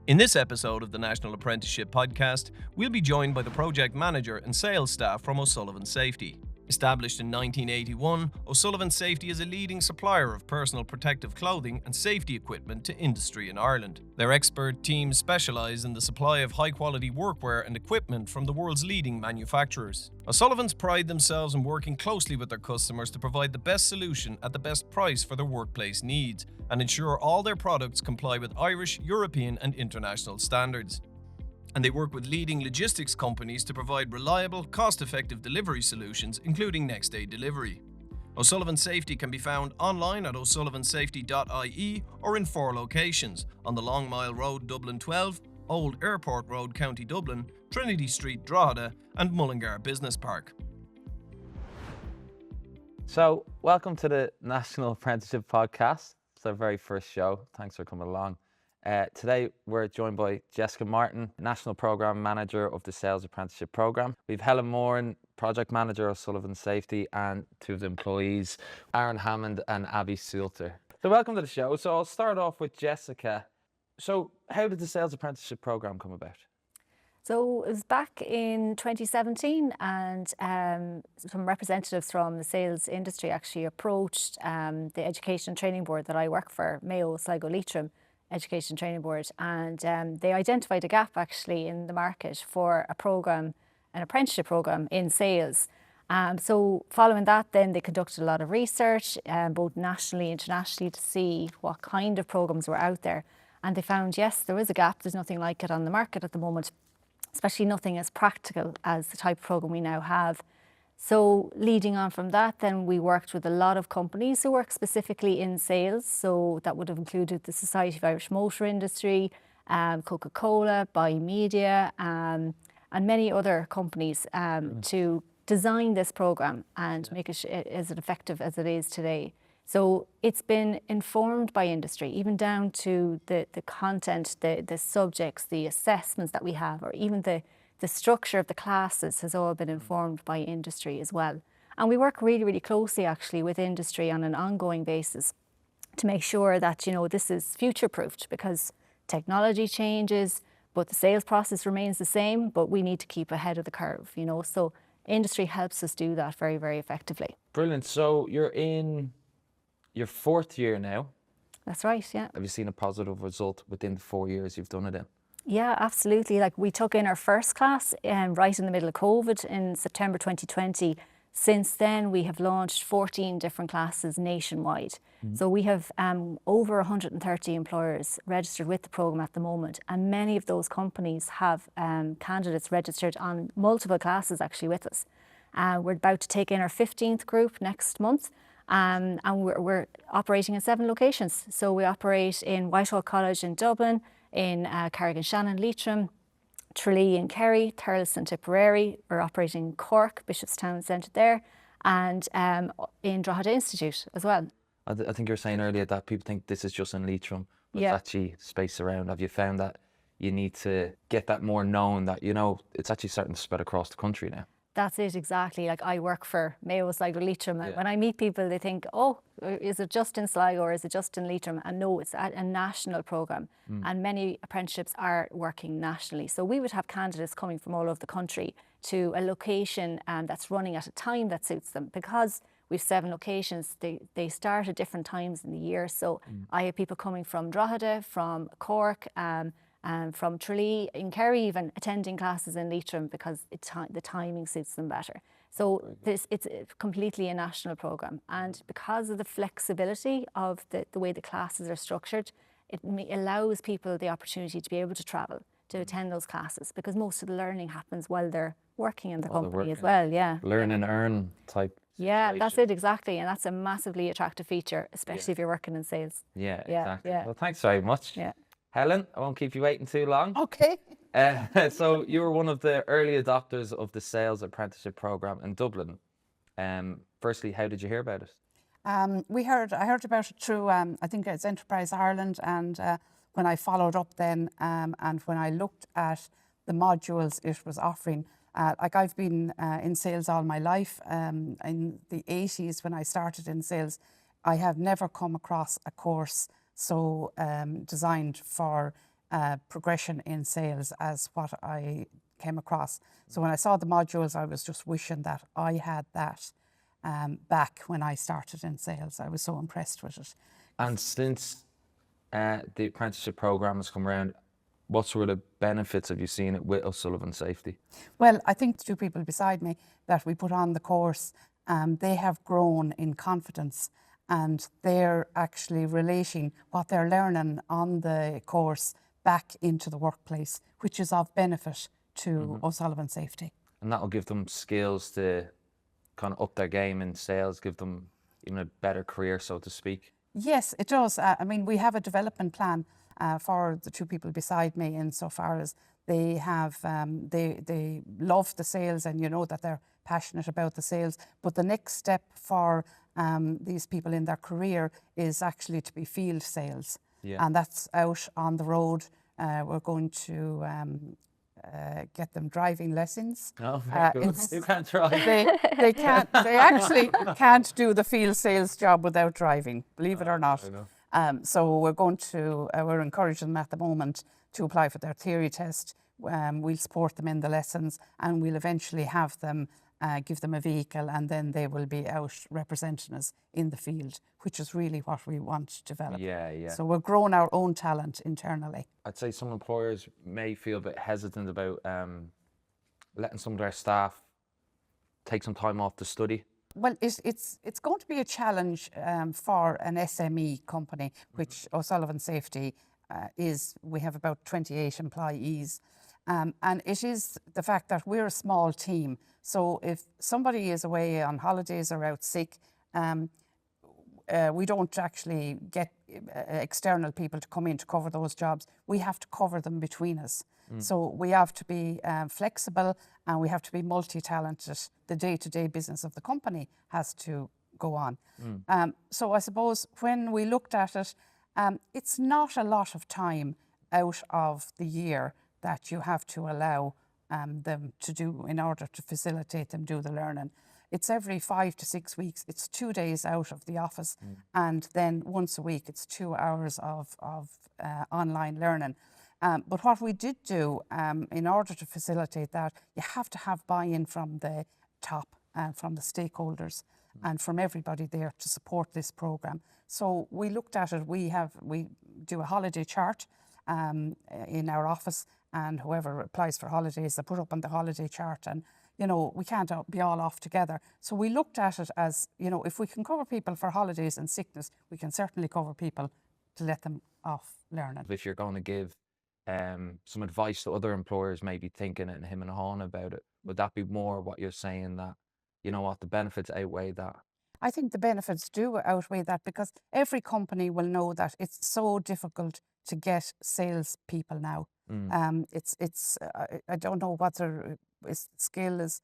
In this episode of the National Apprenticeship Podcast, we'll be joined by the project manager and sales staff from O'Sullivan Safety. Established in 1981, O'Sullivan Safety is a leading supplier of personal protective clothing and safety equipment to industry in Ireland. Their expert teams specialise in the supply of high-quality workwear and equipment from the world's leading manufacturers. O'Sullivans pride themselves in working closely with their customers to provide the best solution at the best price for their workplace needs and ensure all their products comply with Irish, European and international standards. And they work with leading logistics companies to provide reliable, cost-effective delivery solutions, including next-day delivery. O'Sullivan Safety can be found online at o'sullivansafety.ie or in 4 locations: on the Long Mile Road, Dublin 12, Old Airport Road, County Dublin, Trinity Street, Drogheda and Mullingar Business Park. So, welcome to the National Apprenticeship Podcast. It's our very first show. Thanks for coming along. Today we're joined by Jessica Martin, National Programme Manager of the Sales Apprenticeship Programme. We've Helen Moran, Project Manager of O'Sullivan Safety, and 2 of the employees, Aaron Hammond and Abbie Soulter. So welcome to the show. So I'll start off with Jessica. So how did the Sales Apprenticeship Programme come about? So it was back in 2017 and some representatives from the sales industry actually approached the Education Training Board that I work for, Mayo, Sligo, Leitrim Education Training Board, and they identified a gap actually in the market for a programme, an apprenticeship programme in sales. So following that, then they conducted a lot of research, both nationally and internationally, to see what kind of programmes were out there. And they found, yes, there is a gap. There's nothing like it on the market at the moment, especially nothing as practical as the type of programme we now have. So leading on from that, then we worked with a lot of companies who work specifically in sales. So that would have included the Society of Irish Motor Industry, Coca-Cola, Buy Media, and many other companies to design this programme and make it as effective as it is today. So it's been informed by industry, even down to the content, the subjects, the assessments that we have, or even the structure of the classes has all been informed by industry as well. And we work really, really closely actually with industry on an ongoing basis to make sure that, you know, this is future-proofed, because technology changes, but the sales process remains the same, but we need to keep ahead of the curve, you know. So industry helps us do that very, very effectively. Brilliant. So you're in your 4th year now. That's right, yeah. Have you seen a positive result within the 4 years you've done it in? Yeah, absolutely. Like, we took in our first class right in the middle of COVID in September 2020. Since then, we have launched 14 different classes nationwide. So we have over 130 employers registered with the programme at the moment, and many of those companies have candidates registered on multiple classes actually with us. We're about to take in our 15th group next month. And we're operating in 7 locations. So we operate in Whitehall College in Dublin, in Carrigan-Shannon, Leitrim, Tralee in Kerry, Thurles Tipperary. We're operating in Cork, Bishopstown Centre there, and in Drogheda Institute as well. I think you were saying earlier that people think this is just in Leitrim, but it's actually space around. Have you found that you need to get that more known, that, you know, it's actually starting to spread across the country now? That's it, exactly. Like, I work for Mayo, Sligo, Leitrim, and when I meet people, they think, oh, is it just in Sligo or is it just in Leitrim? And no, it's a national programme, and many apprenticeships are working nationally. So we would have candidates coming from all over the country to a location that's running at a time that suits them, because we've 7 locations. They start at different times in the year. So I have people coming from Drogheda, from Cork, and from Tralee, in Kerry even, attending classes in Leitrim because the timing suits them better. So it's completely a national programme, and because of the flexibility of the way the classes are structured, it allows people the opportunity to be able to travel to attend those classes, because most of the learning happens while they're working in the company as well. Yeah, learn and earn type. Yeah, that's it, exactly, and that's a massively attractive feature, especially if you're working in sales. Yeah, exactly. Well, thanks very much. Yeah. Helen, I won't keep you waiting too long. Okay. So you were one of the early adopters of the Sales Apprenticeship Programme in Dublin. Firstly, how did you hear about it? I heard about it through, I think it's Enterprise Ireland, and when I followed up then, and when I looked at the modules it was offering, like, I've been in sales all my life. In the 80s, when I started in sales, I have never come across a course so designed for progression in sales as what I came across. So when I saw the modules, I was just wishing that I had that back when I started in sales. I was so impressed with it. And since the apprenticeship program has come around, what sort of benefits have you seen it with O'Sullivan Safety? Well, I think the two people beside me that we put on the course, they have grown in confidence, and they're actually relating what they're learning on the course back into the workplace, which is of benefit to O'Sullivan Safety. And that'll give them skills to kind of up their game in sales, give them even a better career, so to speak. Yes, it does. I mean, we have a development plan for the two people beside me, insofar as they have, they love the sales, and you know that they're passionate about the sales. But the next step for these people in their career is actually to be field sales. Yeah. And that's out on the road. We're going to get them driving lessons. Oh, very good. You can't try. They can't. They actually can't do the field sales job without driving, believe it or not. So we're going to. We're encouraging them at the moment to apply for their theory test. We'll support them in the lessons, and we'll eventually have them give them a vehicle, and then they will be out representing us in the field, which is really what we want to develop. Yeah, yeah. So we're growing our own talent internally. I'd say some employers may feel a bit hesitant about letting some of their staff take some time off to study. Well, it's going to be a challenge for an SME company, which O'Sullivan Safety is. We have about 28 employees. And it is the fact that we're a small team. So if somebody is away on holidays or out sick, we don't actually get external people to come in to cover those jobs. We have to cover them between us. So we have to be flexible, and we have to be multi-talented. The day-to-day business of the company has to go on. So I suppose when we looked at it, it's not a lot of time out of the year that you have to allow them to do in order to facilitate them do the learning. It's every 5 to 6 weeks. It's 2 days out of the office, and then once a week it's 2 hours of online learning. But what we did do in order to facilitate that, you have to have buy-in from the top and from the stakeholders and from everybody there to support this program. So we looked at it. We do a holiday chart in our office, and whoever applies for holidays, they put up on the holiday chart, and you know, we can't be all off together. So we looked at it as, you know, if we can cover people for holidays and sickness, we can certainly cover people to let them off learning. If you're going to give some advice to other employers maybe thinking it and him and hawing about it, would that be more what you're saying, that, you know what, the benefits outweigh that? I think the benefits do outweigh that, because every company will know that it's so difficult to get salespeople now. I don't know what their skill is,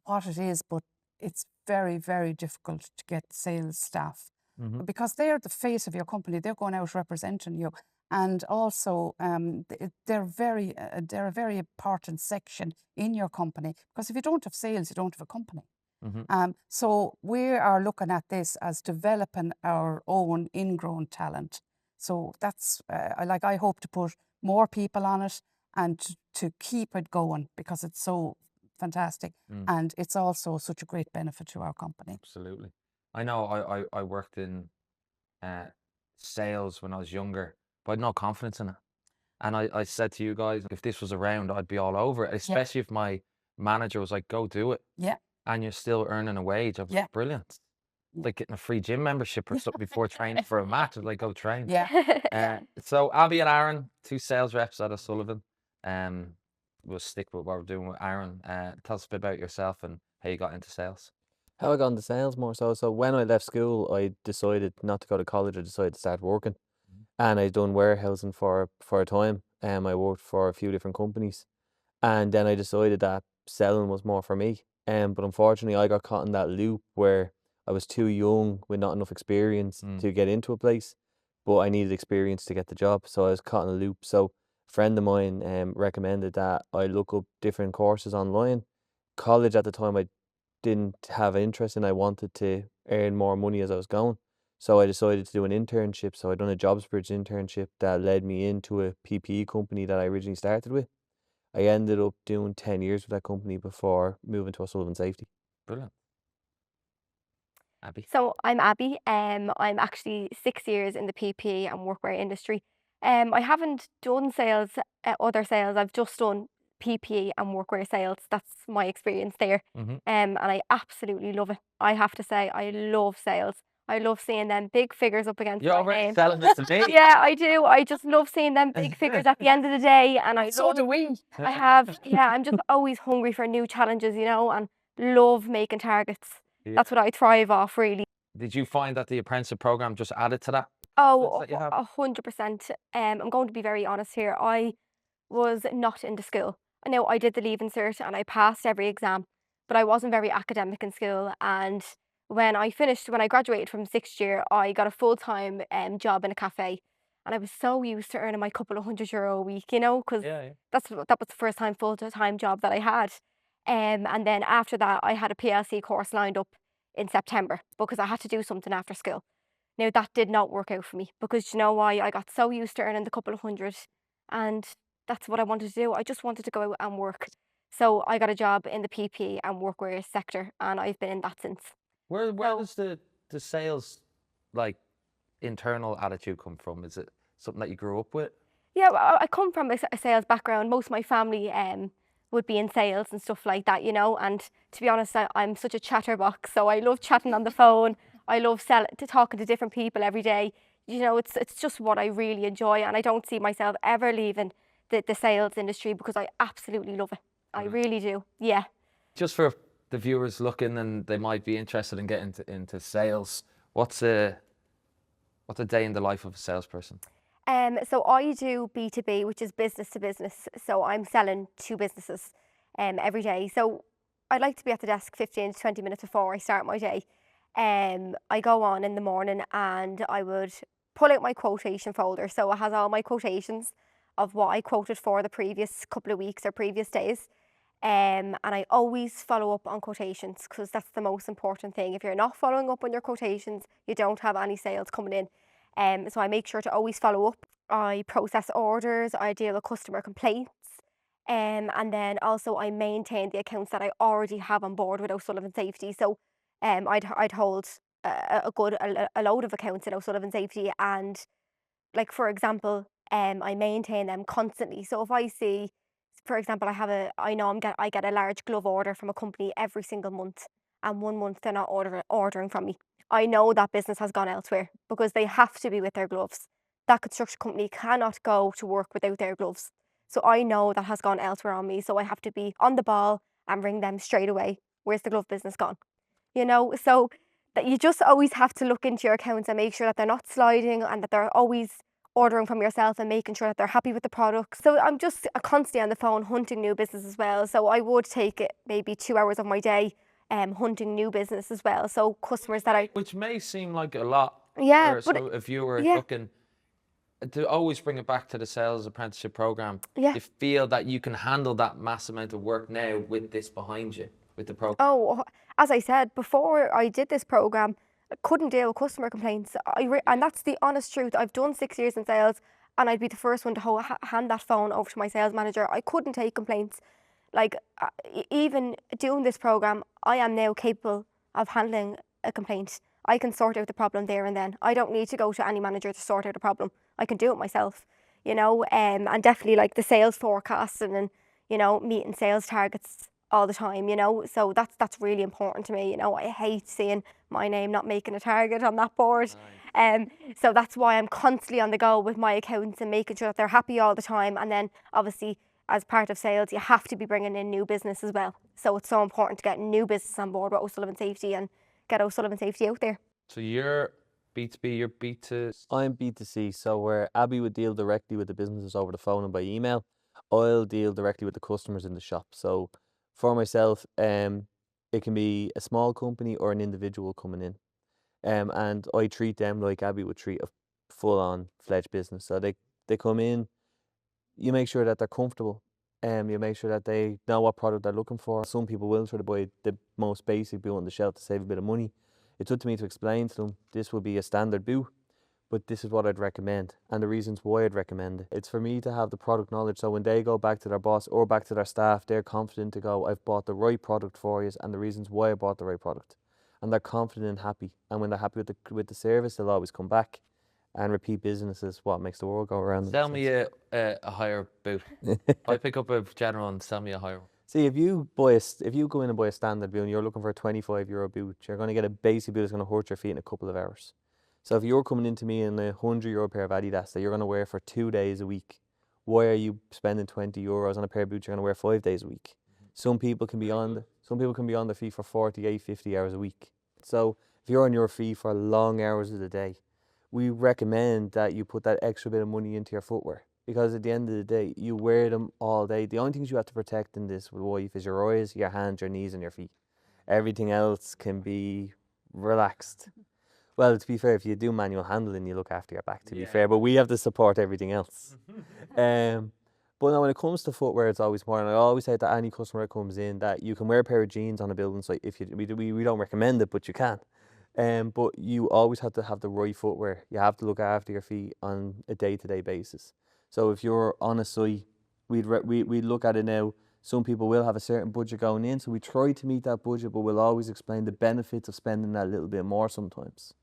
what it is, but it's very, very difficult to get sales staff because they're the face of your company. They're going out representing you, and also they're a very important section in your company, because if you don't have sales, you don't have a company. So we are looking at this as developing our own ingrown talent. So that's I hope to put more people on it and to keep it going, because it's so fantastic and it's also such a great benefit to our company. Absolutely. I know I worked in sales when I was younger, but I had no confidence in it. And I said to you guys, if this was around, I'd be all over it, especially if my manager was like, go do it. Yeah. And you're still earning a wage. I was like, brilliant. Like getting a free gym membership or something before training for a match. I'd like, go train. Yeah. So Abbie and Aaron, 2 sales reps at O'Sullivan. We'll stick with what we're doing with Aaron. Tell us a bit about yourself and how you got into sales. How I got into sales more so. So when I left school, I decided not to go to college. I decided to start working. And I done warehousing for a time. I worked for a few different companies. And then I decided that selling was more for me. But unfortunately, I got caught in that loop where I was too young with not enough experience to get into a place, but I needed experience to get the job. So I was caught in a loop. So a friend of mine recommended that I look up different courses online. College at the time I didn't have an interest in. I wanted to earn more money as I was going. So I decided to do an internship. So I done a JobsBridge internship that led me into a PPE company that I originally started with. I ended up doing 10 years with that company before moving to O'Sullivan Safety. Brilliant. Abbie? So I'm Abbie. I'm actually 6 years in the PPE and workwear industry. I haven't done sales, other sales. I've just done PPE and workwear sales. That's my experience there. Mhm. And I absolutely love it. I have to say, I love sales. I love seeing them big figures up against You're my already name. selling it to me. Yeah, I do. I just love seeing them big figures at the end of the day, and I So love. do we. I have. Yeah, I'm just always hungry for new challenges, and love making targets. Yeah. That's what I thrive off, really. Did you find that the apprenticeship program just added to that? Oh, that you have? 100%. I'm going to be very honest here. I was not into school. I know I did the Leaving Cert and I passed every exam, but I wasn't very academic in school. And when I graduated from 6th year, I got a full-time job in a cafe. And I was so used to earning my couple of €100 a week, because Yeah. that was the first time full-time job that I had. And then after that, I had a PLC course lined up in September because I had to do something after school. Now, that did not work out for me because you know why? I got so used to earning the couple of hundred, and that's what I wanted to do. I just wanted to go out and work. So I got a job in the PP and workwear sector, and I've been in that since. Where So- does the sales like internal attitude come from? Is it something that you grew up with? Yeah, well, I come from a sales background. Most of my family would be in sales and stuff like that, and to be honest, I'm such a chatterbox, so I love chatting on the phone. I love talking to different people every day. It's just what I really enjoy, and I don't see myself ever leaving the sales industry because I absolutely love it. I really do. Yeah. Just for the viewers looking and they might be interested in getting into sales, what's a day in the life of a salesperson? So I do B2B, which is business to business. So I'm selling to businesses every day. So I like to be at the desk 15 to 20 minutes before I start my day. I go on in the morning and I would pull out my quotation folder. So it has all my quotations of what I quoted for the previous couple of weeks or previous days. And I always follow up on quotations because that's the most important thing. If you're not following up on your quotations, you don't have any sales coming in. So I make sure to always follow up. I process orders, I deal with customer complaints, and then also I maintain the accounts that I already have on board with O'Sullivan Safety. So I'd hold a load of accounts in O'Sullivan Safety, and like for example, I maintain them constantly. So if I see, for example, I get a large glove order from a company every single month, and 1 month they're not ordering from me. I know that business has gone elsewhere because they have to be with their gloves. That construction company cannot go to work without their gloves. So I know that has gone elsewhere on me. So I have to be on the ball and ring them straight away. Where's the glove business gone? So that you just always have to look into your accounts and make sure that they're not sliding and that they're always ordering from yourself and making sure that they're happy with the product. So I'm just constantly on the phone hunting new business as well. So I would take it maybe 2 hours of my day hunting new business as well. So customers that Which may seem like a lot. Yeah, for but if you were yeah. looking to always bring it back to the sales apprenticeship program, Yeah. you feel that you can handle that mass amount of work now with this behind you, with the program. Oh, as I said, before I did this program, I couldn't deal with customer complaints. And that's the honest truth. I've done 6 years in sales and I'd be the first one to hand that phone over to my sales manager. I couldn't take complaints. Like, even doing this program, I am now capable of handling a complaint. I can sort out the problem there and then. I don't need to go to any manager to sort out a problem. I can do it myself, and definitely like the sales forecasting and, meeting sales targets all the time, so that's really important to me. I hate seeing my name not making a target on that board. So that's why I'm constantly on the go with my accounts and making sure that they're happy all the time. And then obviously as part of sales, you have to be bringing in new business as well. So it's so important to get new business on board with O'Sullivan Safety and get O'Sullivan Safety out there. So you're B2B, you're B2... I'm B2C, so where Abbie would deal directly with the businesses over the phone and by email, I'll deal directly with the customers in the shop. So for myself, it can be a small company or an individual coming in. And I treat them like Abbie would treat a full-on fledged business. So they come in, you make sure that they're comfortable. You make sure that they know what product they're looking for. Some people will try to buy the most basic, be on the shelf to save a bit of money. It's up to me to explain to them, this would be a standard boot, but this is what I'd recommend and the reasons why I'd recommend it. It's for me to have the product knowledge, so when they go back to their boss or back to their staff, they're confident to go, I've bought the right product for you and the reasons why I bought the right product. And they're confident and happy. And when they're happy with the service, they'll always come back. And repeat business is what makes the world go around. Sell me a higher boot. If I pick up a general and sell me a higher one. See, if you go in and buy a standard boot and you're looking for a €25 boot, you're going to get a basic boot that's going to hurt your feet in a couple of hours. So if you're coming into me in a €100 pair of Adidas that you're going to wear for 2 days a week, why are you spending €20 on a pair of boots you're going to wear 5 days a week? Some people can be on their feet for 48, 50 hours a week. So if you're on your feet for long hours of the day, we recommend that you put that extra bit of money into your footwear, because at the end of the day, you wear them all day. The only things you have to protect in this with life is your eyes, your hands, your knees and your feet. Everything else can be relaxed. Well, to be fair, if you do manual handling, you look after your back, to be fair, but we have to support everything else. But now when it comes to footwear, it's always more, and I always say to any customer that comes in that you can wear a pair of jeans on a building site. We don't recommend it, but you can. But you always have to have the right footwear. You have to look after your feet on a day-to-day basis. So if you're on a site, we'd look at it now. Some people will have a certain budget going in, so we try to meet that budget, but we'll always explain the benefits of spending that little bit more sometimes.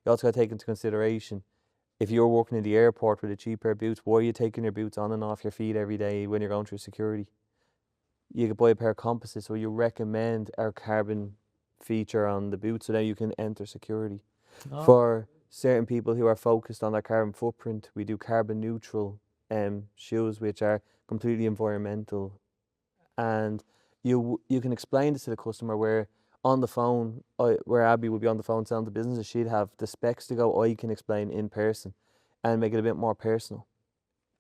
You also got to take into consideration, if you're working in the airport with a cheap pair of boots, why are you taking your boots on and off your feet every day when you're going through security? You could buy a pair of composites, so you recommend our carbon feature on the boot so that you can enter security. For certain people who are focused on their carbon footprint, we do carbon neutral shoes which are completely environmental, and you can explain this to the customer where on the phone, where Abbie would be on the phone selling to businesses, she'd have the specs to go, I can explain in person and make it a bit more personal.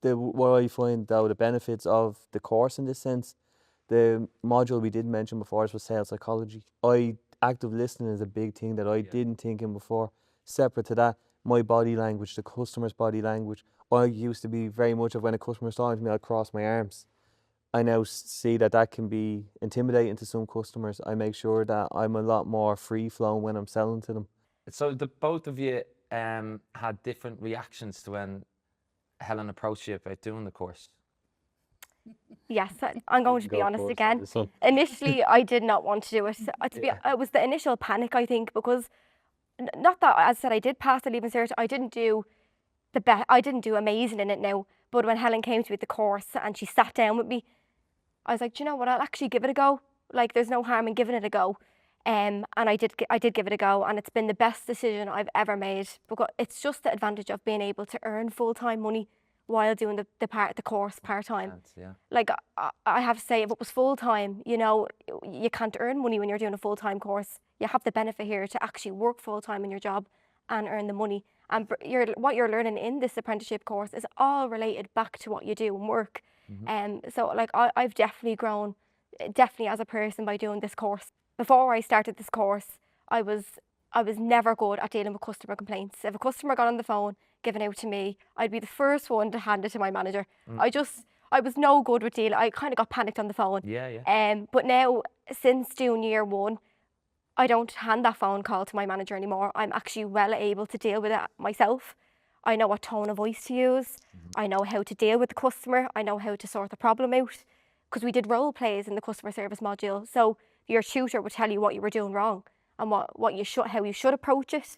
What I find though, the benefits of the course in this sense, the module we did mention before was sales psychology. Active listening is a big thing that I didn't think in before. Separate to that, my body language, the customer's body language. I used to be very much of when a customer's talking to me, I'd cross my arms. I now see that can be intimidating to some customers. I make sure that I'm a lot more free-flowing when I'm selling to them. So the both of you had different reactions to when Helen approached you about doing the course. Yes, I'm going to be honest again. Initially, I did not want to do it. It was the initial panic, I think, because not that, as I said, I did pass the Leaving Cert. I didn't do I didn't do amazing in it now. But when Helen came to me with the course and she sat down with me, I was like, do you know what? I'll actually give it a go. Like, there's no harm in giving it a go. And I did give it a go, and it's been the best decision I've ever made, because it's just the advantage of being able to earn full-time money while doing the course part-time. Yeah. Like, I have to say, if it was full-time, you know, you can't earn money when you're doing a full-time course. You have the benefit here to actually work full-time in your job and earn the money. And what you're learning in this apprenticeship course is all related back to what you do in work. So like I've definitely grown, definitely as a person by doing this course. Before I started this course, I was never good at dealing with customer complaints. If a customer got on the phone giving out to me, I'd be the first one to hand it to my manager. I was no good with dealing. I kind of got panicked on the phone. But now, since doing year one, I don't hand that phone call to my manager anymore. I'm actually well able to deal with it myself. I know what tone of voice to use. I know how to deal with the customer. I know how to sort the problem out, because we did role plays in the customer service module. So your tutor would tell you what you were doing wrong and how you should approach it.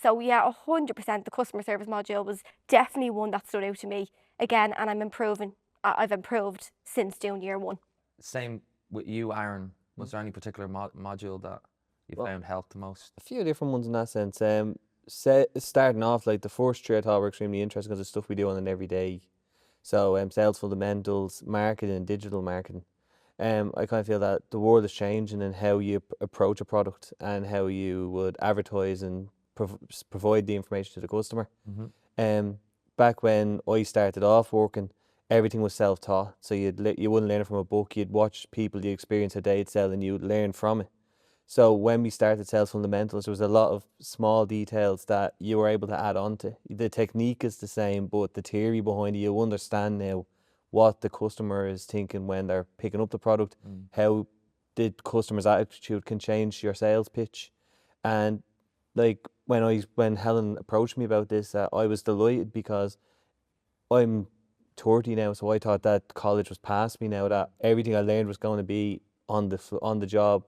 So yeah, 100%. The customer service module was definitely one that stood out to me again, and I'm improving. I've improved since doing year one. Same with you, Aaron. Was there any particular module that you found helped the most? A few different ones in that sense. Starting off, like the first three I thought were extremely interesting because it's stuff we do on an everyday. So sales fundamentals, marketing and digital marketing. I kind of feel that the world is changing in how you approach a product and how you would advertise and provide the information to the customer. Back when I started off working, everything was self-taught. So you wouldn't learn it from a book. You'd watch people, the experience that they'd sell, and you'd learn from it. So when we started Sales Fundamentals, there was a lot of small details that you were able to add on to. The technique is the same, but the theory behind it, you understand now what the customer is thinking when they're picking up the product, how the customer's attitude can change your sales pitch, And like when Helen approached me about this, I was delighted because I'm 30 now, so I thought that college was past me now, that everything I learned was going to be on the job.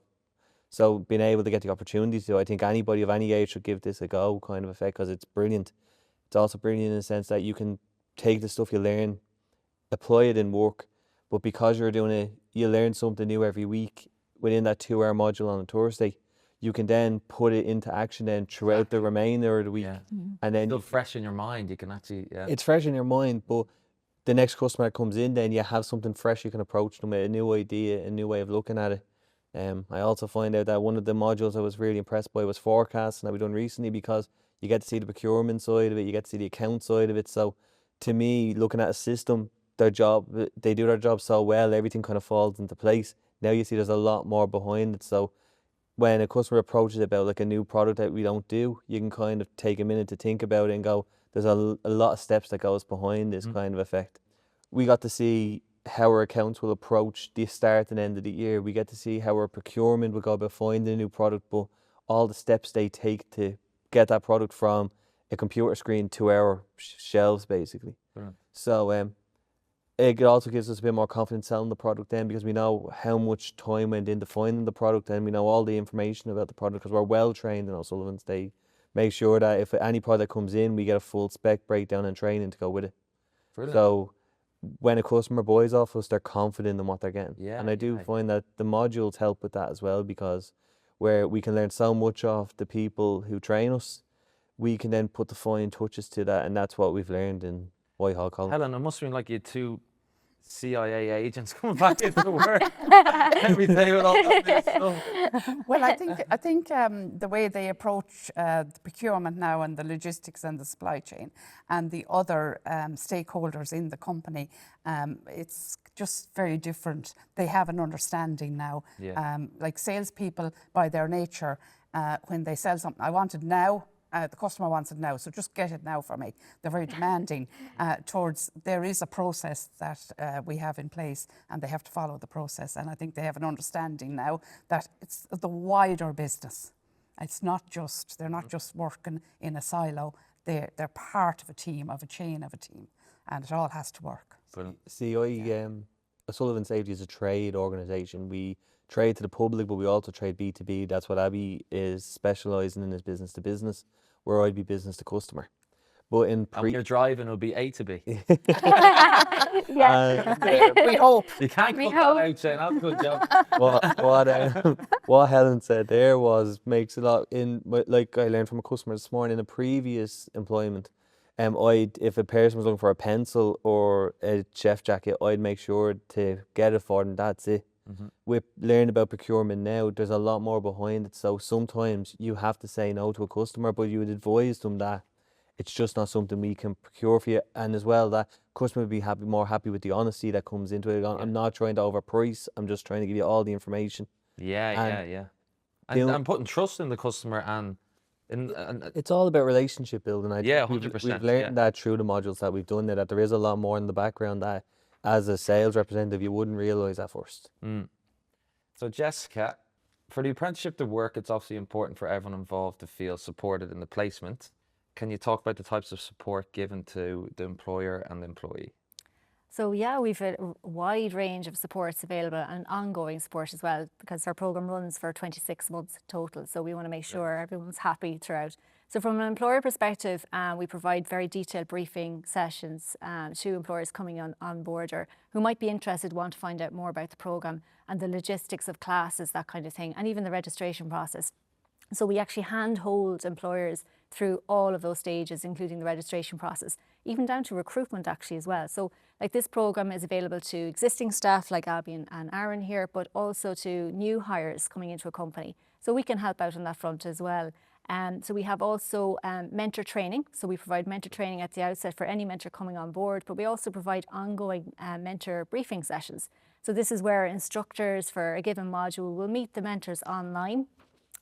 So being able to get the opportunity to, I think anybody of any age should give this a go kind of effect, because it's brilliant. It's also brilliant in the sense that you can take the stuff you learn, apply it in work, but because you're doing it, you learn something new every week within that 2-hour module on a Thursday. You can then put it into action then throughout the remainder of the week. Yeah. And then Still fresh in your mind. You can actually, it's fresh in your mind, but the next customer that comes in, then you have something fresh. You can approach them with a new idea, a new way of looking at it. I also find out that one of the modules I was really impressed by was forecasting that we done recently, because you get to see the procurement side of it, you get to see the account side of it. So to me, looking at a system, they do their job so well, everything kind of falls into place. Now you see there's a lot more behind it. So when a customer approaches about like a new product that we don't do, you can kind of take a minute to think about it and go, there's a lot of steps that goes behind this kind of effect. We got to see how our accounts will approach the start and end of the year. We get to see how our procurement will go about finding a new product, but all the steps they take to get that product from a computer screen to our shelves, basically. Brilliant. So it also gives us a bit more confidence selling the product then, because we know how much time went into finding the product, and we know all the information about the product, because we're well trained in O'Sullivan's. They make sure that if any product comes in, we get a full spec breakdown and training to go with it. Brilliant. So when a customer buys off us, they're confident in what they're getting. Yeah, and I do find that the modules help with that as well, because where we can learn so much off the people who train us, we can then put the fine touches to that, and that's what we've learned in Whitehall College. Helen, it must have been like you had 2 CIA agents coming back into work every day with all that stuff. Well, I think the way they approach the procurement now, and the logistics and the supply chain and the other stakeholders in the company, it's just very different. They have an understanding now. Yeah. Like salespeople, by their nature, when they sell something, I want it now. The customer wants it now, so just get it now for me. They're very demanding there is a process that we have in place, and they have to follow the process. And I think they have an understanding now that it's the wider business. It's not just, they're not just working in a silo. They're part of a team, of a chain of a team, and it all has to work. See, Sullivan Safety is a trade organisation. We trade to the public, but we also trade B2B. That's what Abbie is specialising in, is business to business, where I'd be business to customer. But in and when you're driving, it'll be A to B. We hope. You can't cut that out, Shane. That's a good job. What Helen said there makes a lot in, like I learned from a customer this morning in a previous employment. If a person was looking for a pencil or a chef jacket, I'd make sure to get it for them. That's it. With learning about procurement now, there's a lot more behind it. So sometimes you have to say no to a customer, but you would advise them that it's just not something we can procure for you. And as well, that customer would be more happy with the honesty that comes into it. I'm not trying to overprice. I'm just trying to give you all the information. And I'm putting trust in the customer, and it's all about relationship building. 100%. We've learned that through the modules that we've done, that there is a lot more in the background that, as a sales representative, you wouldn't realise at first. So Jessica, for the apprenticeship to work, it's obviously important for everyone involved to feel supported in the placement. Can you talk about the types of support given to the employer and the employee? So yeah, we've a wide range of supports available, and ongoing support as well, because our programme runs for 26 months total. So we want to make sure everyone's happy throughout. So from an employer perspective, we provide very detailed briefing sessions to employers coming on board, or who might be interested, want to find out more about the programme and the logistics of classes, that kind of thing, and even the registration process. So we actually handhold employers through all of those stages, including the registration process, even down to recruitment actually as well. So like this programme is available to existing staff like Abbie and Aaron here, but also to new hires coming into a company. So we can help out on that front as well. So we have also mentor training. So we provide mentor training at the outset for any mentor coming on board, but we also provide ongoing mentor briefing sessions. So this is where instructors for a given module will meet the mentors online,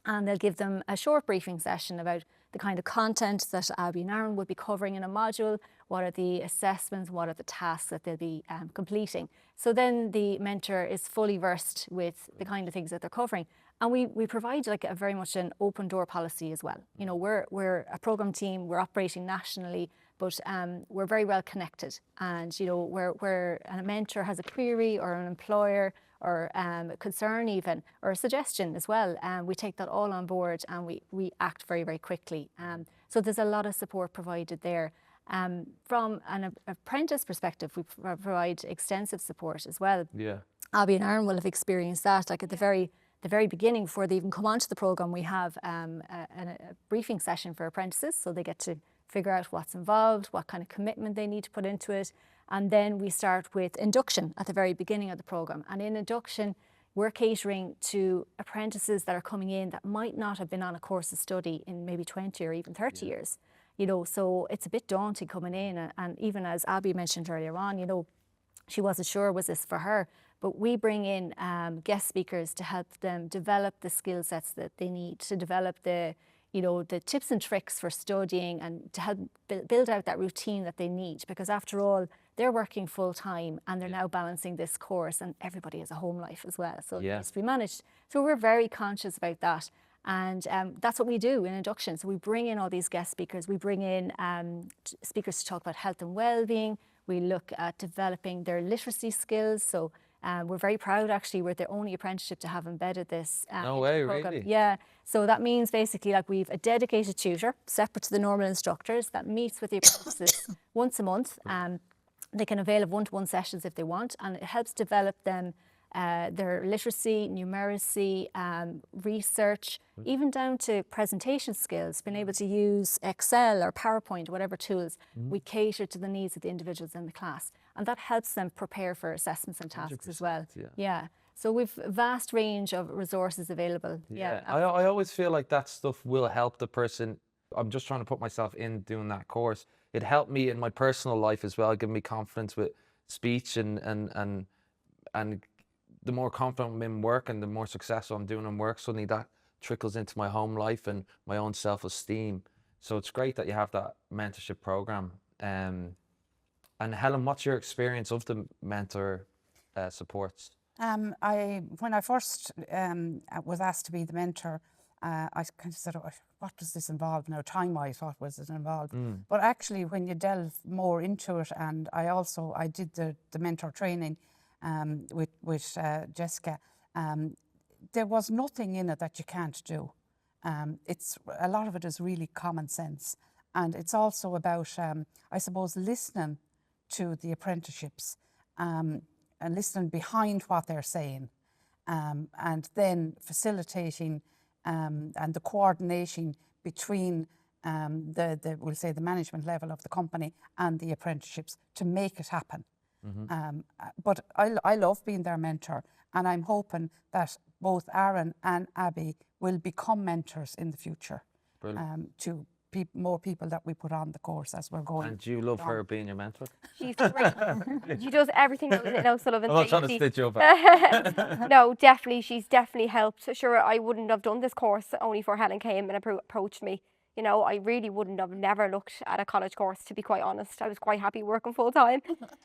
and they'll give them a short briefing session about the kind of content that Abbie and Aaron would be covering in a module, what are the assessments, what are the tasks that they'll be completing. So then the mentor is fully versed with the kind of things that they're covering, And we provide like a very much an open door policy as well. You know, we're a program team, we're operating nationally, but we're very well connected. And, you know, where a mentor has a query or an employer or a concern even, or a suggestion as well, we take that all on board and we act very, very quickly. So there's a lot of support provided there. From an apprentice perspective, we provide extensive support as well. Yeah. Abbie and Aaron will have experienced that. Like at the very beginning, before they even come onto the programme, we have a briefing session for apprentices, so they get to figure out what's involved, what kind of commitment they need to put into it. And then we start with induction at the very beginning of the programme. And in induction, we're catering to apprentices that are coming in that might not have been on a course of study in maybe 20 or even 30 years. You know, so it's a bit daunting coming in. And even as Abbie mentioned earlier on, you know, she wasn't sure was this for her. But we bring in guest speakers to help them develop the skill sets that they need, to develop the, you know, the tips and tricks for studying, and to help build out that routine that they need. Because after all, they're working full time and they're now balancing this course, and everybody has a home life as well. So it needs to be managed. So we're very conscious about that. And that's what we do in induction. So we bring in all these guest speakers. We bring in speakers to talk about health and well-being. We look at developing their literacy skills. So we're very proud, actually, we're the only apprenticeship to have embedded this. No way, really? Yeah. So that means basically like we've a dedicated tutor separate to the normal instructors that meets with the apprentices once a month. They can avail of one-to-one sessions if they want, and it helps develop them their literacy, numeracy, research, even down to presentation skills, being able to use Excel or PowerPoint, whatever tools. We cater to the needs of the individuals in the class, and that helps them prepare for assessments and tasks as well. Yeah. So we've a vast range of resources available. Yeah. I always feel like that stuff will help the person. I'm just trying to put myself in doing that course. It helped me in my personal life as well, give me confidence with speech and the more confident I'm in work and the more successful I'm doing in work, suddenly that trickles into my home life and my own self-esteem. So it's great that you have that mentorship program. And Helen, what's your experience of the mentor supports? When I first was asked to be the mentor, I kind of said, oh, what does this involve now? Time-wise, what was it involved? But actually, when you delve more into it, and I did the mentor training with Jessica, there was nothing in it that you can't do. It's a lot of it is really common sense, and it's also about, I suppose, listening to the apprenticeships and listening behind what they're saying, and then facilitating and the coordination between we'll say the management level of the company and the apprenticeships to make it happen. But I love being their mentor, and I'm hoping that both Aaron and Abbie will become mentors in the future to more people that we put on the course as we're going. And do you love her being your mentor? She's great. She does everything that Sullivan I'm not trying to stitch you up. No, definitely, she's definitely helped. Sure, I wouldn't have done this course only for Helen came and approached me. You know, I really wouldn't have never looked at a college course, to be quite honest. I was quite happy working full time.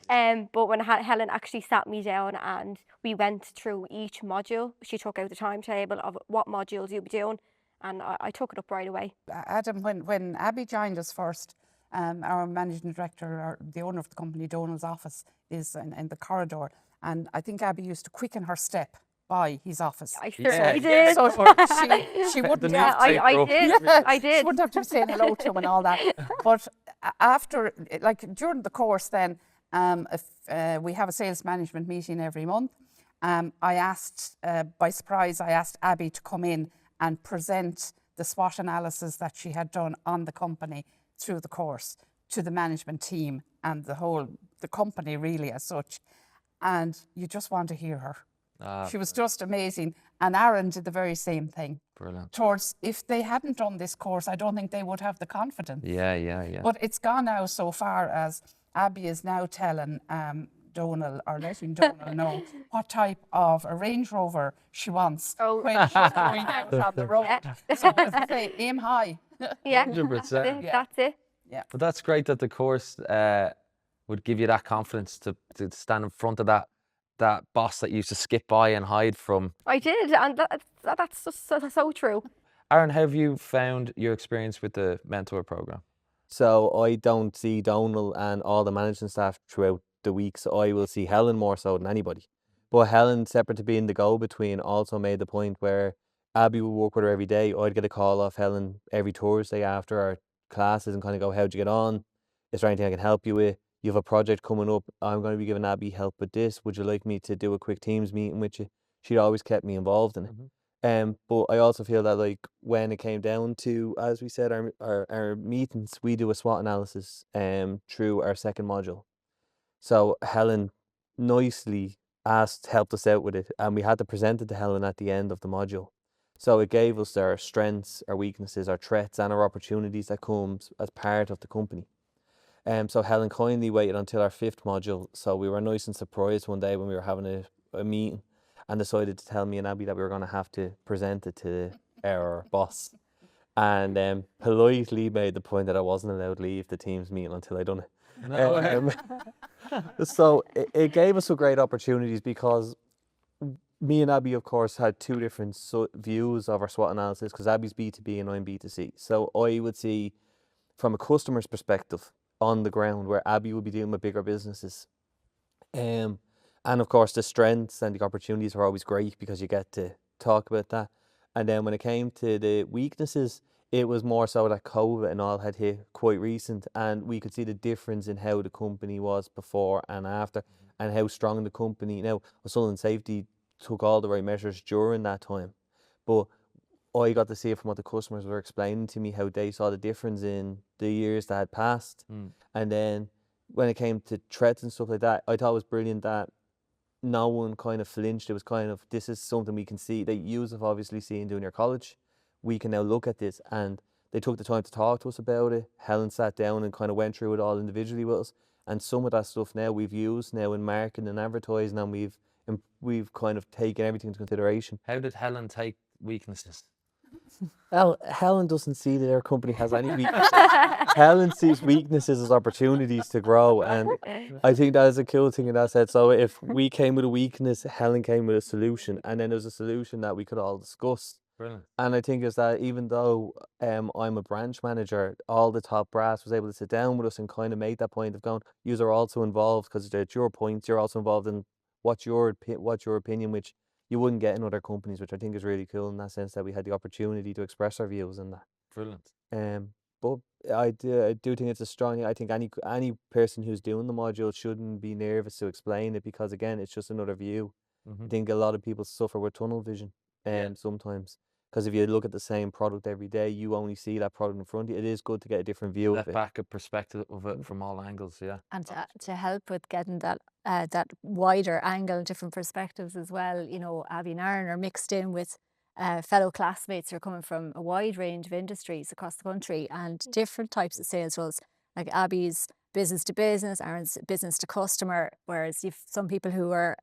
But when Helen actually sat me down and we went through each module, she took out the timetable of what modules you'll be doing, and I took it up right away. Adam, when Abbie joined us first, our managing director, or the owner of the company, Donald's office is in the corridor, and I think Abbie used to quicken her step by his office. I certainly did. So she wouldn't have to. I did. She wouldn't have to be saying hello to him and all that. But after, like during the course then, if we have a sales management meeting every month, I asked, by surprise, Abbie to come in and present the SWOT analysis that she had done on the company through the course to the management team and the company really as such. And you just want to hear her. She was just amazing. And Aaron did the very same thing. Brilliant. If they hadn't done this course, I don't think they would have the confidence. Yeah. But it's gone now so far as Abbie is now telling Donal, or letting Donal know what type of a Range Rover she wants when she's going out on the road. So as I say, aim high. Yeah, 100%. That's it. Yeah. But that's great that the course would give you that confidence to stand in front of that that boss that you used to skip by and hide from. I did, and that's just so true. Aaron, how have you found your experience with the mentor program? So I don't see Donal and all the management staff throughout the week, so I will see Helen more so than anybody. But Helen, separate to being the go-between, also made the point where Abbie would work with her every day. I'd get a call off Helen every Thursday after our classes and kind of go, how'd you get on? Is there anything I can help you with? You have a project coming up. I'm going to be giving Abbie help with this. Would you like me to do a quick Teams meeting with you? She'd always kept me involved in it. But I also feel that like when it came down to, as we said, our meetings, we do a SWOT analysis through our second module. So Helen nicely helped us out with it, and we had to present it to Helen at the end of the module. So it gave us our strengths, our weaknesses, our threats, and our opportunities that comes as part of the company. So Helen kindly waited until our fifth module. So we were nice and surprised one day when we were having a meeting, and decided to tell me and Abbie that we were going to have to present it to our boss, and politely made the point that I wasn't allowed to leave the Teams meeting until I'd done it. So it gave us some great opportunities, because me and Abbie, of course, had two different views of our SWOT analysis, because Abbie's B2B and I'm B2C. So I would see from a customer's perspective on the ground, where Abbie would be dealing with bigger businesses. And of course, the strengths and the opportunities are always great because you get to talk about that. And then when it came to the weaknesses, it was more so that COVID and all had hit quite recent, and we could see the difference in how the company was before and after, and how strong the company. Now, Soulter Safety took all the right measures during that time, but I got to see it from what the customers were explaining to me, how they saw the difference in the years that had passed. And then when it came to threats and stuff like that, I thought it was brilliant that no one kind of flinched. It was kind of, this is something we can see that you have obviously seen doing your college. We can now look at this, and they took the time to talk to us about it. Helen sat down and kind of went through it all individually with us, and some of that stuff now we've used now in marketing and advertising, and we've kind of taken everything into consideration. How did Helen take weaknesses? Well, Helen doesn't see that our company has any weaknesses. Helen sees weaknesses as opportunities to grow, and I think that is a cool thing in that sense. So if we came with a weakness, Helen came with a solution, and then there's a solution that we could all discuss. Brilliant. And I think is that even though I'm a branch manager, all the top brass was able to sit down with us and kind of make that point of going, you are also involved, because it's your points, you're also involved in what's your opinion, which you wouldn't get in other companies, which I think is really cool in that sense, that we had the opportunity to express our views in that. Brilliant. But I do think it's a strong. I think any person who's doing the module shouldn't be nervous to explain it, because again, it's just another view. I think a lot of people suffer with tunnel vision, sometimes, because if you look at the same product every day, you only see that product in front of you. It is good to get a different view of it. Back a perspective of it from all angles, yeah. And to help with getting that wider angle and different perspectives as well, you know, Abbie and Aaron are mixed in with fellow classmates who are coming from a wide range of industries across the country and different types of sales roles. Like Abbie's business to business, Aaron's business to customer, whereas you've some people who are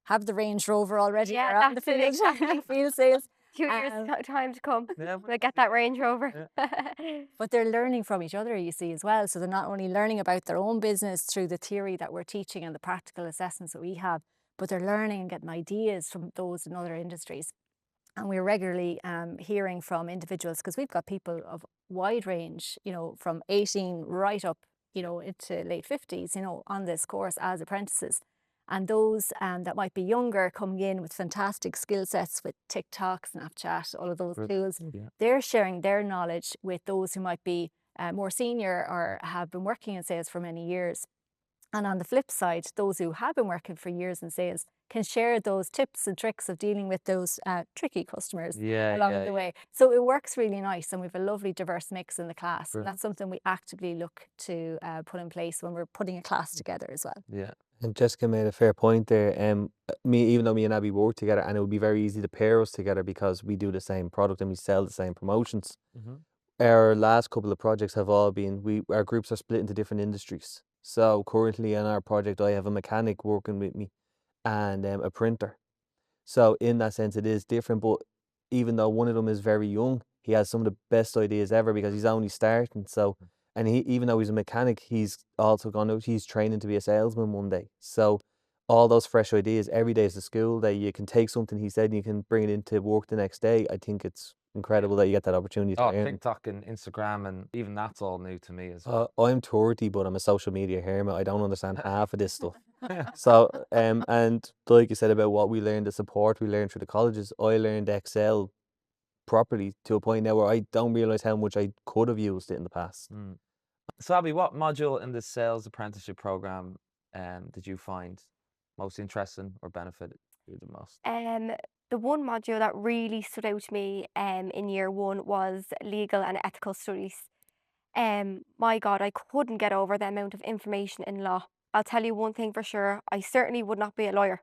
have the Range Rover already, are on the field, field sales. 2 years time to come. We'll get that Range Rover. But they're learning from each other, you see, as well. So they're not only learning about their own business through the theory that we're teaching and the practical assessments that we have, but they're learning and getting ideas from those in other industries. And we're regularly hearing from individuals, because we've got people of wide range, you know, from 18 right up, you know, into late 50s, you know, on this course as apprentices. And those that might be younger coming in with fantastic skill sets with TikTok, Snapchat, all of those tools, they're sharing their knowledge with those who might be more senior or have been working in sales for many years. And on the flip side, those who have been working for years in sales can share those tips and tricks of dealing with those tricky customers along the way. So it works really nice, and we have a lovely diverse mix in the class. And that's something we actively look to put in place when we're putting a class together as well. Yeah. And Jessica made a fair point there. Even though me and Abbie work together, and it would be very easy to pair us together because we do the same product and we sell the same promotions. Our last couple of projects have all been, our groups are split into different industries. So currently in our project, I have a mechanic working with me and a printer. So in that sense, it is different. But even though one of them is very young, he has some of the best ideas ever because he's only starting. So, and even though he's a mechanic, he's also he's training to be a salesman one day. So all those fresh ideas. Every day is a school day. You can take something he said and you can bring it into work the next day. I think it's incredible that you get that opportunity to Oh, learn. TikTok and Instagram, and even that's all new to me as well. I'm 30, but I'm a social media hermit. I don't understand half of this stuff. So, and like you said about what we learned, the support we learned through the colleges, I learned Excel properly to a point now where I don't realise how much I could have used it in the past. So, Abbie, what module in the sales apprenticeship program did you find most interesting or benefited you the most? The one module that really stood out to me in year one was legal and ethical studies. My God, I couldn't get over the amount of information in law. I'll tell you one thing for sure, I certainly would not be a lawyer.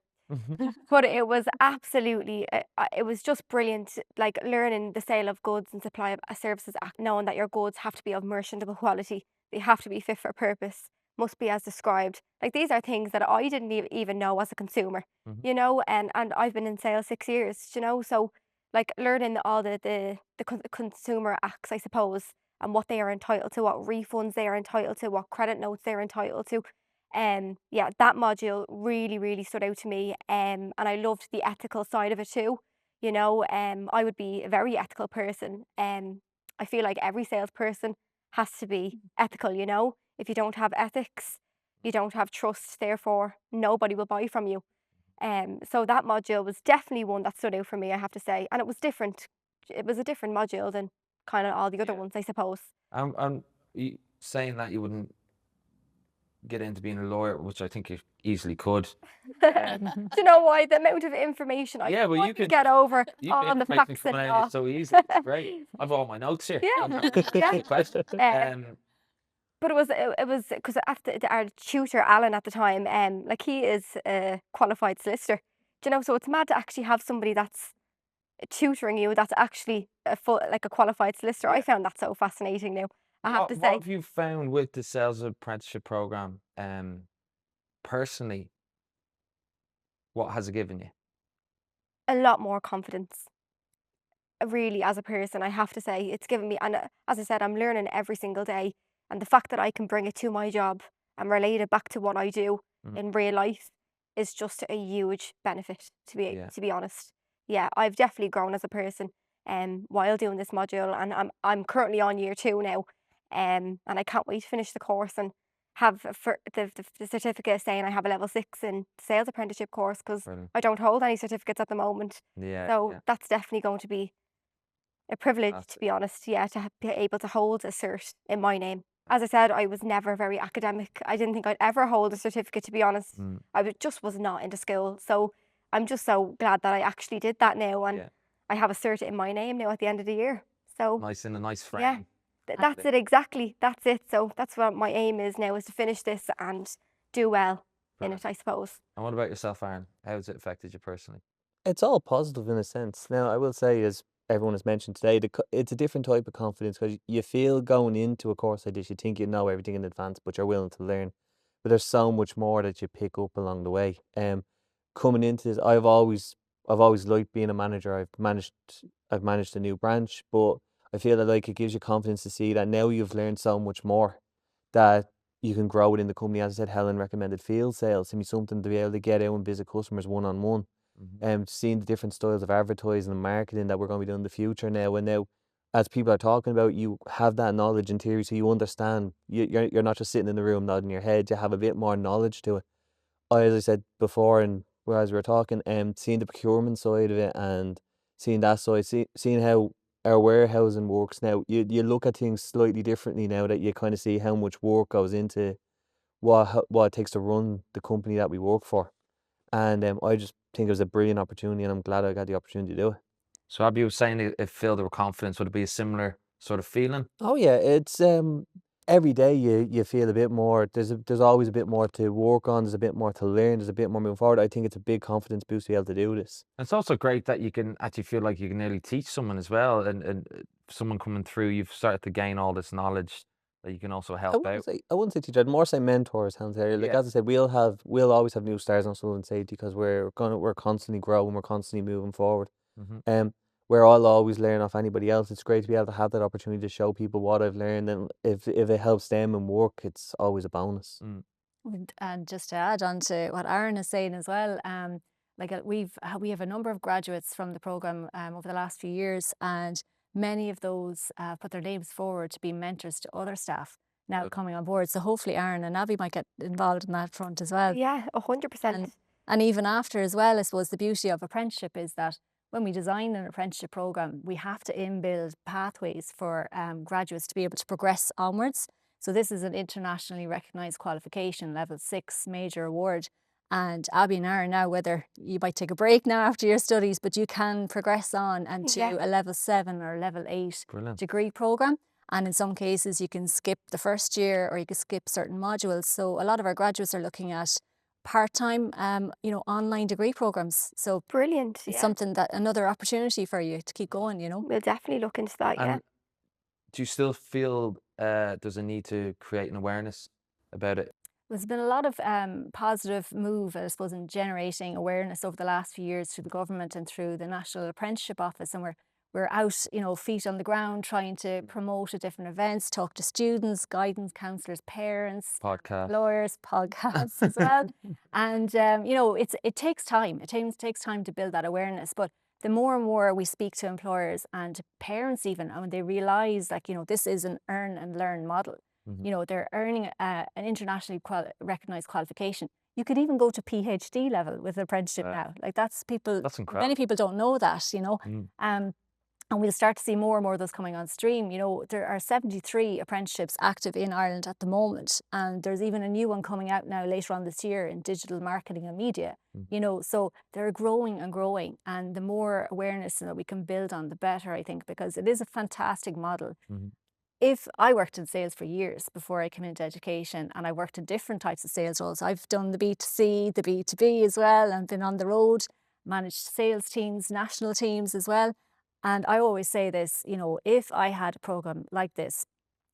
But it was absolutely, it was just brilliant, like learning the sale of goods and supply of services act, knowing that your goods have to be of merchantable quality, they have to be fit for purpose, must be as described. Like these are things that I didn't even know as a consumer, you know, and I've been in sales 6 years, you know, so like learning all the consumer acts, I suppose, and what they are entitled to, what refunds they are entitled to, what credit notes they're entitled to. Yeah, that module really, really stood out to me. And I loved the ethical side of it too. You know, I would be a very ethical person. I feel like every salesperson has to be ethical, you know. If you don't have ethics, you don't have trust, therefore nobody will buy from you. So that module was definitely one that stood out for me, I have to say. And it was different. It was a different module than kind of all the other ones, I suppose. And you saying that you wouldn't get into being a lawyer, which I think you easily could. Do you know why? The amount of information I Yeah, well, you couldn't could get over You on the information facts coming and out of law. it so easy. It's great. I've all my notes here. Yeah, yeah. Question. But it was because after our tutor Alan at the time, like he is a qualified solicitor. Do you know? So it's mad to actually have somebody that's tutoring you that's actually a full like a qualified solicitor. I found that so fascinating. Now I have to What say, have you found with the sales apprenticeship program? Personally, what has it given you? a lot more confidence. Really, as a person, I have to say it's given me, and as I said, I'm learning every single day, and the fact that I can bring it to my job and relate it back to what I do in real life is just a huge benefit. To be honest, yeah, I've definitely grown as a person, while doing this module, and I'm currently on year 2 now, and I can't wait to finish the course and have for the certificate saying I have a level 6 in sales apprenticeship course because Brilliant. I don't hold any certificates at the moment. Yeah. So that's definitely going to be a privilege, That's to be honest, yeah, to be able to hold a cert in my name. As I said, I was never very academic. I didn't think I'd ever hold a certificate, to be honest. Just was not into school. So I'm just so glad that I actually did that now, and I have a cert in my name now at the end of the year. So Nice in a nice frame. yeah, that's it exactly. That's it. So that's what my aim is now, is to finish this and do well in it, I suppose. And what about yourself, Aaron? How has it affected you personally? It's all positive in a sense. Now, I will say, as everyone has mentioned today, it's a different type of confidence because you feel going into a course like this, you think you know everything in advance, but you're willing to learn. But there's so much more that you pick up along the way. Coming into this, I've always liked being a manager. I've managed a new branch, but I feel that like it gives you confidence to see that now you've learned so much more that you can grow within the company. As I said, Helen recommended field sales to me, something to be able to get out and visit customers one on one. Seeing the different styles of advertising and marketing that we're going to be doing in the future now. And now, as people are talking about, you have that knowledge in theory, so you understand. You're not just sitting in the room nodding your head. You have a bit more knowledge to it. As I said before, and as we were talking, seeing the procurement side of it and seeing that side, seeing how our warehousing works now. You look at things slightly differently now that you kind of see how much work goes into what it takes to run the company that we work for. And I just think it was a brilliant opportunity, and I'm glad I got the opportunity to do it. So Abbie was saying it filled with confidence. Would it be a similar sort of feeling? Oh yeah, it's every day you feel a bit more. There's always a bit more to work on. There's a bit more to learn. There's a bit more moving forward. I think it's a big confidence boost to be able to do this. And it's also great that you can actually feel like you can nearly teach someone as well, and someone coming through, you've started to gain all this knowledge that you can also help out. I wouldn't say teacher. I'd more say mentors, Hans. Like Yeah. as I said, we'll always have new stars on Soulter Safety because we're constantly growing. We're constantly moving forward. Where I'll always learn off anybody else. It's great to be able to have that opportunity to show people what I've learned, and if it helps them in work, it's always a bonus. And just to add on to what Aaron is saying as well, we have a number of graduates from the programme over the last few years, and many of those put their names forward to be mentors to other staff now coming on board. So hopefully Aaron and Abbie might get involved in that front as well. Yeah, 100%. And even after as well, I suppose the beauty of apprenticeship is that when we design an apprenticeship programme, we have to inbuild pathways for graduates to be able to progress onwards. So this is an internationally recognised qualification, level 6 major award. And Abbie and Aaron now, whether you might take a break now after your studies, but you can progress on and to a level 7 or level 8 degree programme. And in some cases, you can skip the first year or you can skip certain modules. So a lot of our graduates are looking at part-time, online degree programs. So brilliant. It's something that another opportunity for you to keep going, We'll definitely look into that, And do you still feel there's a need to create an awareness about it? There's been a lot of positive move, I suppose, in generating awareness over the last few years through the government and through the National Apprenticeship Office. And we're out, feet on the ground, trying to promote at different events, talk to students, guidance counsellors, parents, lawyers, podcasts as well. And, it takes time. It takes time to build that awareness. But the more and more we speak to employers and parents even, and when they realise, this is an earn and learn model. They're earning an internationally recognised qualification. You could even go to PhD level with apprenticeship now. That's incredible. Many people don't know that, and we'll start to see more and more of those coming on stream. There are 73 apprenticeships active in Ireland at the moment, and there's even a new one coming out now later on this year in digital marketing and media. So they're growing and growing, and the more awareness that we can build on, the better, I think, because it is a fantastic model. If I worked in sales for years before I came into education, and I worked in different types of sales roles. I've done the B2C, the B2B as well, and been on the road, managed sales teams, national teams as well. And I always say this, if I had a program like this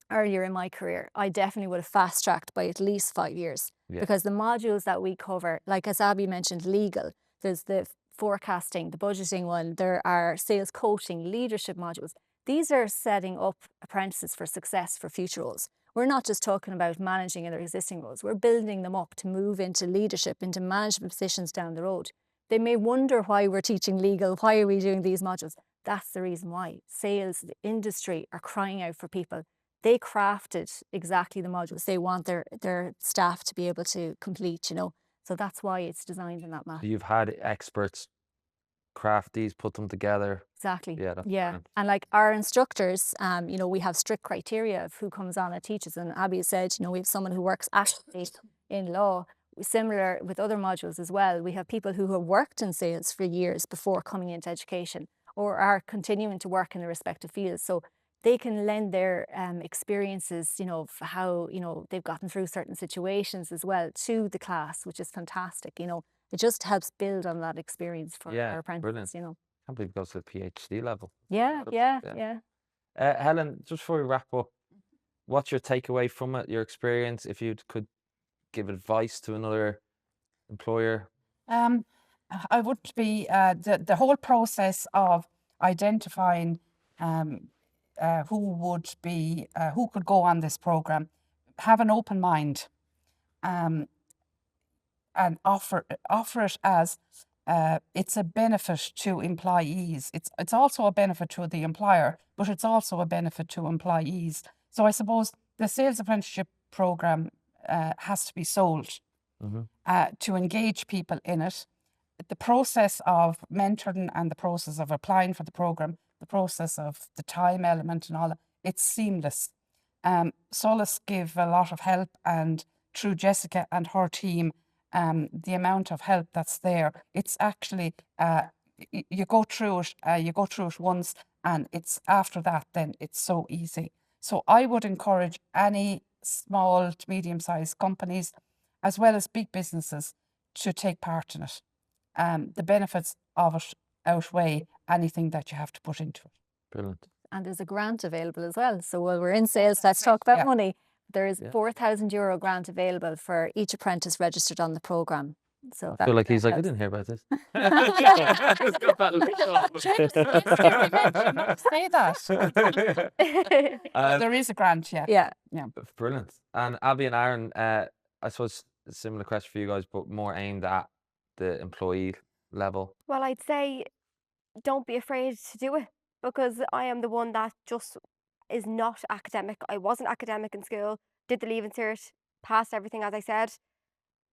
earlier in my career, I definitely would have fast tracked by at least 5 years, because the modules that we cover, like as Abbie mentioned, legal, there's the forecasting, the budgeting one, there are sales coaching, leadership modules. These are setting up apprentices for success for future roles. We're not just talking about managing in their existing roles. We're building them up to move into leadership, into management positions down the road. They may wonder why we're teaching legal, why are we doing these modules? That's the reason why. Sales, the industry are crying out for people. They crafted exactly the modules they want their staff to be able to complete, So that's why it's designed in that manner. So you've had experts craft these, put them together. Exactly. Yeah. That's brilliant. And like our instructors, we have strict criteria of who comes on and teaches. And Abbie said, we have someone who works actively in law. Similar with other modules as well. We have people who have worked in sales for years before coming into education, or are continuing to work in their respective fields. So they can lend their experiences, of how, they've gotten through certain situations as well to the class, which is fantastic. It just helps build on that experience for our apprentices, brilliant. I can't believe it goes to the PhD level. Yeah. Helen, just before we wrap up, what's your takeaway from it, your experience, if you could give advice to another employer? I would be the whole process of identifying who could go on this program. Have an open mind, and offer it as it's a benefit to employees. It's also a benefit to the employer, but it's also a benefit to employees. So I suppose the sales apprenticeship program has to be sold to engage people in it. The process of mentoring and the process of applying for the program, the process of the time element and all that, it's seamless. Solus give a lot of help, and through Jessica and her team, the amount of help that's there, it's actually, you go through it once, and it's after that, then it's so easy. So I would encourage any small to medium-sized companies, as well as big businesses, to take part in it. The benefits of it outweigh anything that you have to put into it. Brilliant. And there's a grant available as well. So while we're in sales, let's talk about money. There is €4,000 grant available for each apprentice registered on the programme. So I feel like he's like, I didn't hear about this. Say that. There is a grant, yeah. Brilliant. And Abbie and Aaron, I suppose a similar question for you guys, but more aimed at the employee level. Well, I'd say don't be afraid to do it, because I am the one that just is not academic. I wasn't academic in school, did the Leaving Cert, passed everything as I said,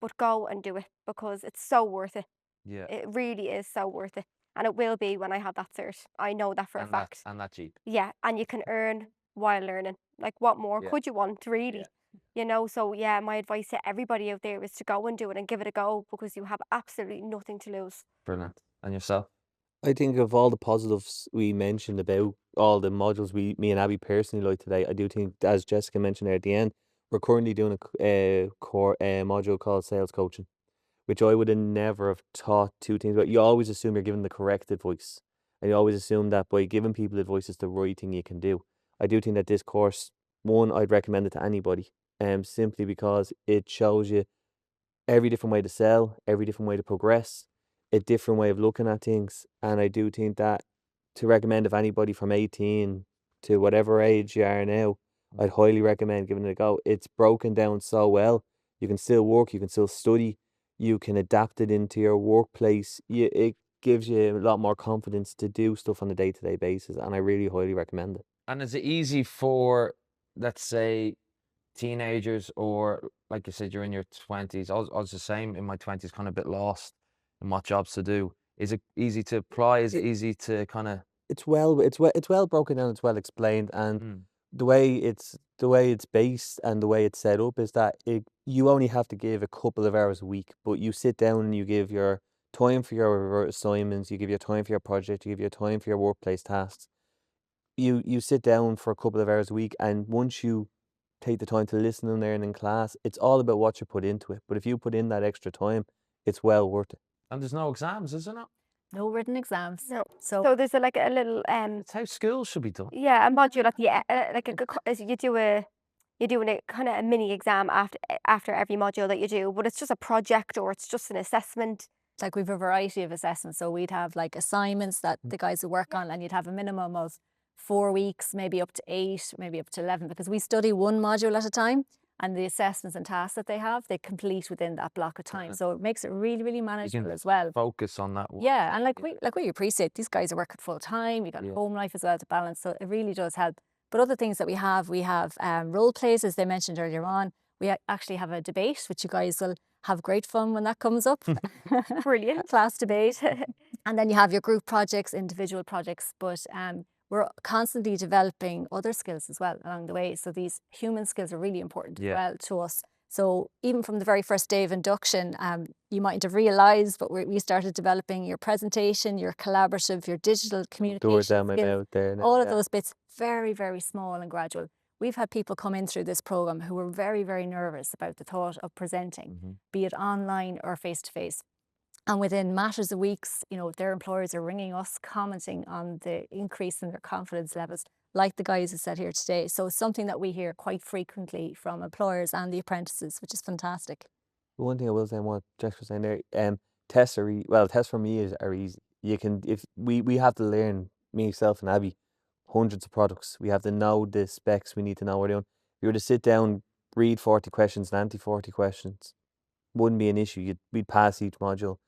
but go and do it because it's so worth it. Yeah. It really is so worth it. And it will be when I have that cert. I know that for a fact. And that cheap. Yeah, and you can earn while learning. Like, what more Yeah. could you want, really? You know, so yeah, my advice to everybody out there is to go and do it and give it a go, because you have absolutely nothing to lose. Brilliant. And yourself? I think of all the positives we mentioned about all the modules me and Abbie personally like today, I do think, as Jessica mentioned there at the end, we're currently doing a core module called sales coaching, which I would have never have taught two things about. You always assume you're giving the correct advice, and you always assume that by giving people advice is the right thing you can do. I do think that this course, one, I'd recommend it to anybody, simply because it shows you every different way to sell, every different way to progress, a different way of looking at things. And I do think that to recommend, if anybody from 18 to whatever age you are now, I'd highly recommend giving it a go. It's broken down so well. You can still work, you can still study, you can adapt it into your workplace. It gives you a lot more confidence to do stuff on a day-to-day basis, and I really highly recommend it. And is it easy for, let's say, teenagers, or like you said, you're in your 20s? I was the same in my 20s, kind of a bit lost in what jobs to do. Is it easy to apply? Is it easy to kind of... It's well broken down, it's well explained, and the way it's based and the way it's set up is that you only have to give a couple of hours a week, but you sit down and you give your time for your assignments, you give your time for your project, you give your time for your workplace tasks. You sit down for a couple of hours a week, and once you take the time to listen and learn in class, it's all about what you put into it. But if you put in that extra time, it's well worth it. And there's no exams, isn't it? No written exams. No. So So there's a little It's how school should be done. yeah, a module at the you do a kind of a mini exam after every module that you do, but it's just a project or it's just an assessment. like we've a variety of assessments. So we'd have like assignments that the guys would work on, and you'd have a minimum of 4 weeks, maybe up to 8, maybe up to 11, because we study one module at a time, and the assessments and tasks that they have, they complete within that block of time. So it makes it really, really manageable as well. Focus on that one. Yeah, and we appreciate these guys are working full time. You got home life as well to balance, so it really does help. But other things that we have role plays, as they mentioned earlier on. We actually have a debate, which you guys will have great fun when that comes up. Brilliant. Class debate. And then you have your group projects, individual projects, but we're constantly developing other skills as well along the way. So these human skills are really important as well to us. So even from the very first day of induction, you mightn't have realised, but we started developing your presentation, your collaborative, your digital communication Doors down my skills, mouth there now, all of those bits, very, very small and gradual. We've had people come in through this programme who were very, very nervous about the thought of presenting, be it online or face-to-face. And within matters of weeks, you know, their employers are ringing us, commenting on the increase in their confidence levels, like the guys who said here today. So it's something that we hear quite frequently from employers and the apprentices, which is fantastic. One thing I will say, and what Jess was saying there, tests are tests for me are easy. You can, if we have to learn, myself and Abbie, hundreds of products. We have to know the specs we need to know what we're doing. If you were to sit down, read 40 questions and answer 40 questions, wouldn't be an issue. We'd pass each module.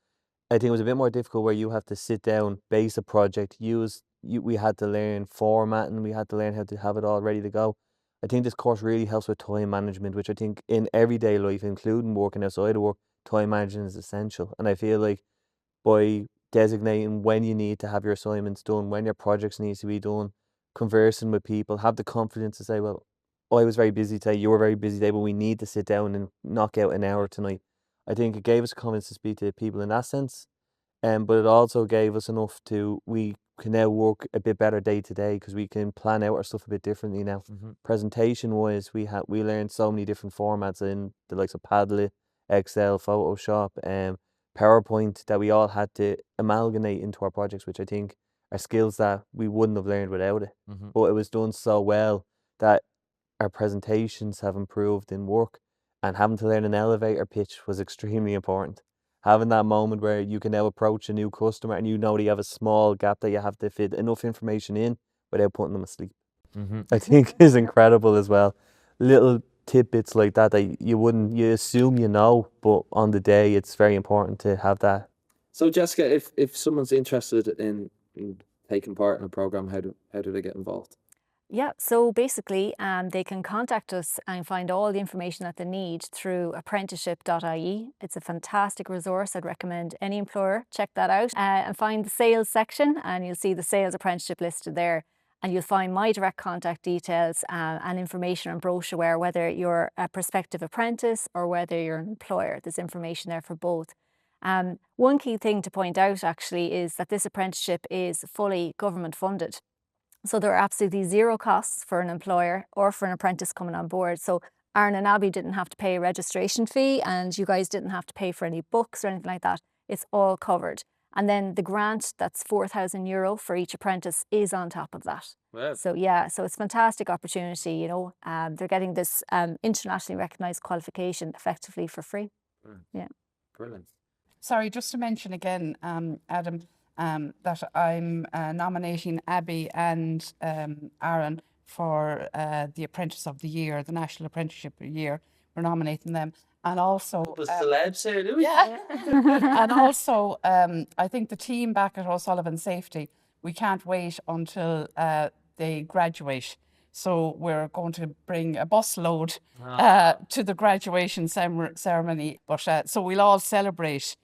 I think it was a bit more difficult where you have to sit down, base a project, we had to learn formatting, we had to learn how to have it all ready to go. I think this course really helps with time management, which I think in everyday life, including working outside of work, time management is essential. And I feel like by designating when you need to have your assignments done, when your projects need to be done, conversing with people, have the confidence to say, well, I was very busy today, you were very busy today, but we need to sit down and knock out an hour tonight. I think it gave us confidence to speak to people in that sense, but it also gave us enough we can now work a bit better day to day because we can plan out our stuff a bit differently now. Presentation wise, we learned so many different formats in the likes of Padlet, Excel, Photoshop, PowerPoint, that we all had to amalgamate into our projects, which I think are skills that we wouldn't have learned without it. But it was done so well that our presentations have improved in work, and having to learn an elevator pitch was extremely important. Having that moment where you can now approach a new customer and you know that you have a small gap that you have to fit enough information in without putting them asleep, I think is incredible as well. Little tidbits like that you assume you know, but on the day it's very important to have that. So Jessica, if someone's interested in taking part in a program, how do they get involved? Yeah, so basically they can contact us and find all the information that they need through apprenticeship.ie. It's a fantastic resource. I'd recommend any employer check that out and find the sales section, and you'll see the sales apprenticeship listed there. And you'll find my direct contact details and information and brochure, whether you're a prospective apprentice or whether you're an employer. There's information there for both. One key thing to point out actually is that this apprenticeship is fully government funded. So there are absolutely zero costs for an employer or for an apprentice coming on board. So Aaron and Abbie didn't have to pay a registration fee, and you guys didn't have to pay for any books or anything like that. It's all covered. And then the grant, that's €4,000 for each apprentice, is on top of that. Wow. So yeah, so it's a fantastic opportunity, you know. They're getting this internationally recognised qualification effectively for free. Yeah. Brilliant. Sorry, just to mention again, Adam, that I'm nominating Abbie and Aaron for the Apprentice of the Year, the National Apprenticeship Year. We're nominating them. And also... The celebs here, do we? Yeah. And also, I think the team back at O'Sullivan Safety, we can't wait until they graduate. So we're going to bring a busload to the graduation ceremony. But so we'll all celebrate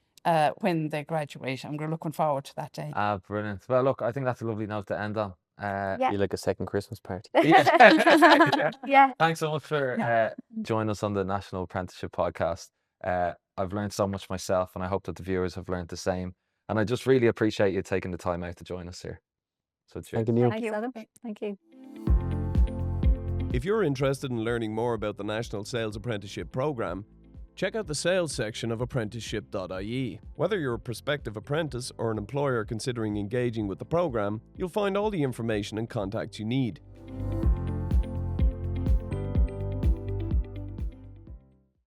when they graduate, and we're looking forward to that day. Brilliant. Well, look, I think that's a lovely note to end on. Yeah. Be like a second Christmas party. Yeah. Thanks so much for joining us on the National Apprenticeship Podcast. I've learned so much myself, and I hope that the viewers have learned the same. And I just really appreciate you taking the time out to join us here. So cheers. Thank you. Thanks, Adam. Thank you. If you're interested in learning more about the National Sales Apprenticeship Programme, check out the sales section of apprenticeship.ie. Whether you're a prospective apprentice or an employer considering engaging with the programme, you'll find all the information and contacts you need.